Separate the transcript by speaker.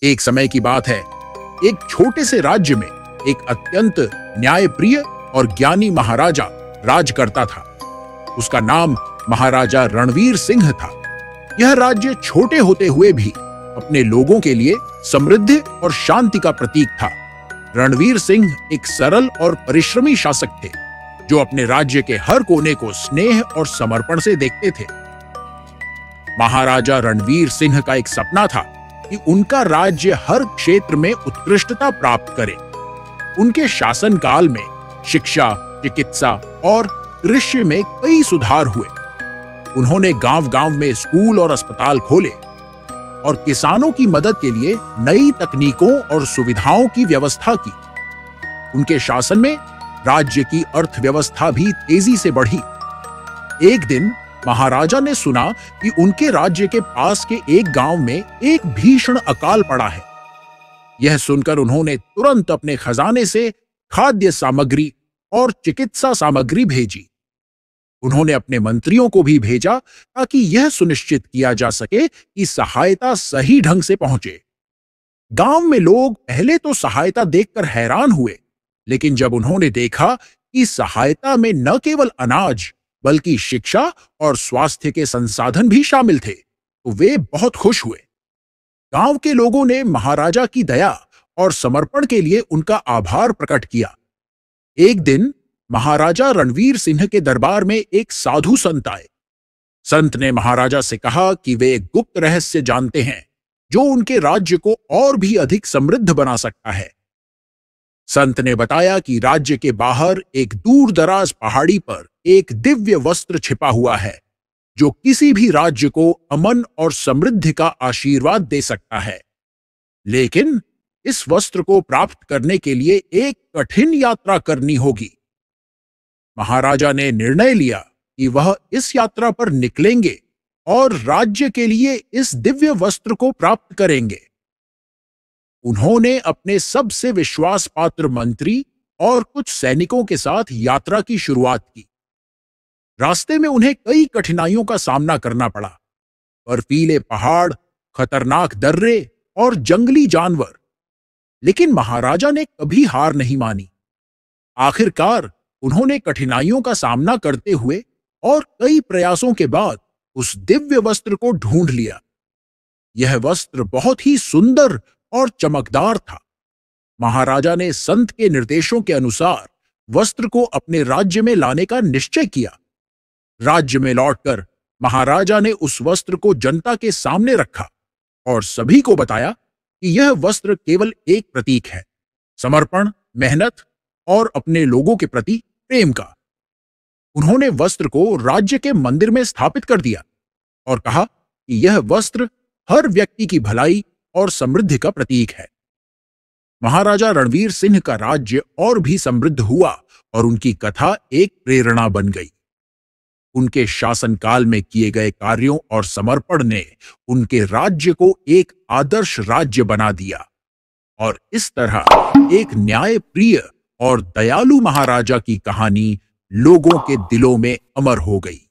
Speaker 1: एक समय की बात है, एक छोटे से राज्य में एक अत्यंत न्यायप्रिय और ज्ञानी महाराजा राज करता था। उसका नाम महाराजा रणवीर सिंह था। यह राज्य छोटे होते हुए भी अपने लोगों के लिए समृद्धि और शांति का प्रतीक था। रणवीर सिंह एक सरल और परिश्रमी शासक थे, जो अपने राज्य के हर कोने को स्नेह और समर्पण से देखते थे। महाराजा रणवीर सिंह का एक सपना था कि उनका राज्य हर क्षेत्र में उत्कृष्टता प्राप्त करे। उनके शासनकाल में शिक्षा, चिकित्सा और कृषि में कई सुधार हुए। उन्होंने गांव-गांव में स्कूल और अस्पताल खोले और किसानों की मदद के लिए नई तकनीकों और सुविधाओं की व्यवस्था की। उनके शासन में राज्य की अर्थव्यवस्था भी तेजी से बढ़ी। एक दिन महाराजा ने सुना कि उनके राज्य के पास के एक गांव में एक भीषण अकाल पड़ा है। यह सुनकर उन्होंने तुरंत अपने खजाने से खाद्य सामग्री और चिकित्सा सामग्री भेजी। उन्होंने अपने मंत्रियों को भी भेजा ताकि यह सुनिश्चित किया जा सके कि सहायता सही ढंग से पहुंचे। गांव में लोग पहले तो सहायता देखकर हैरान हुए, लेकिन जब उन्होंने देखा कि सहायता में न केवल अनाज बल्कि शिक्षा और स्वास्थ्य के संसाधन भी शामिल थे, तो वे बहुत खुश हुए। गांव के लोगों ने महाराजा की दया और समर्पण के लिए उनका आभार प्रकट किया। एक दिन महाराजा रणवीर सिंह के दरबार में एक साधु संत आए। संत ने महाराजा से कहा कि वे एक गुप्त रहस्य जानते हैं जो उनके राज्य को और भी अधिक समृद्ध बना सकता है। संत ने बताया कि राज्य के बाहर एक दूर-दराज पहाड़ी पर एक दिव्य वस्त्र छिपा हुआ है, जो किसी भी राज्य को अमन और समृद्धि का आशीर्वाद दे सकता है। लेकिन इस वस्त्र को प्राप्त करने के लिए एक कठिन यात्रा करनी होगी। महाराजा ने निर्णय लिया कि वह इस यात्रा पर निकलेंगे और राज्य के लिए इस दिव्य वस्त्र को प्राप्त करेंगे। उन्होंने अपने सबसे विश्वास पात्र मंत्री और कुछ सैनिकों के साथ यात्रा की शुरुआत की। रास्ते में उन्हें कई कठिनाइयों का सामना करना पड़ा। बर्फीले पहाड़, खतरनाक दर्रे और जंगली जानवर। लेकिन महाराजा ने कभी हार नहीं मानी। आखिरकार उन्होंने कठिनाइयों का सामना करते हुए और कई प्रयासों के बाद उस दिव्य वस्त्र को ढूंढ लिया। यह वस्त्र बहुत ही सुंदर और चमकदार था। महाराजा ने संत के निर्देशों के अनुसार वस्त्र को अपने राज्य में लाने का निश्चय किया। राज्य में लौटकर महाराजा ने उस वस्त्र को जनता के सामने रखा और सभी को बताया कि यह वस्त्र केवल एक प्रतीक है, समर्पण, मेहनत और अपने लोगों के प्रति प्रेम का। उन्होंने वस्त्र को राज्य के मंदिर में स्थापित कर दिया और कहा कि यह वस्त्र हर व्यक्ति की भलाई और समृद्धि का प्रतीक है। महाराजा रणवीर सिंह का राज्य और भी समृद्ध हुआ और उनकी कथा एक प्रेरणा बन गई। उनके शासनकाल में किए गए कार्यों और समर्पण ने उनके राज्य को एक आदर्श राज्य बना दिया और इस तरह एक न्यायप्रिय और दयालु महाराजा की कहानी लोगों के दिलों में अमर हो गई।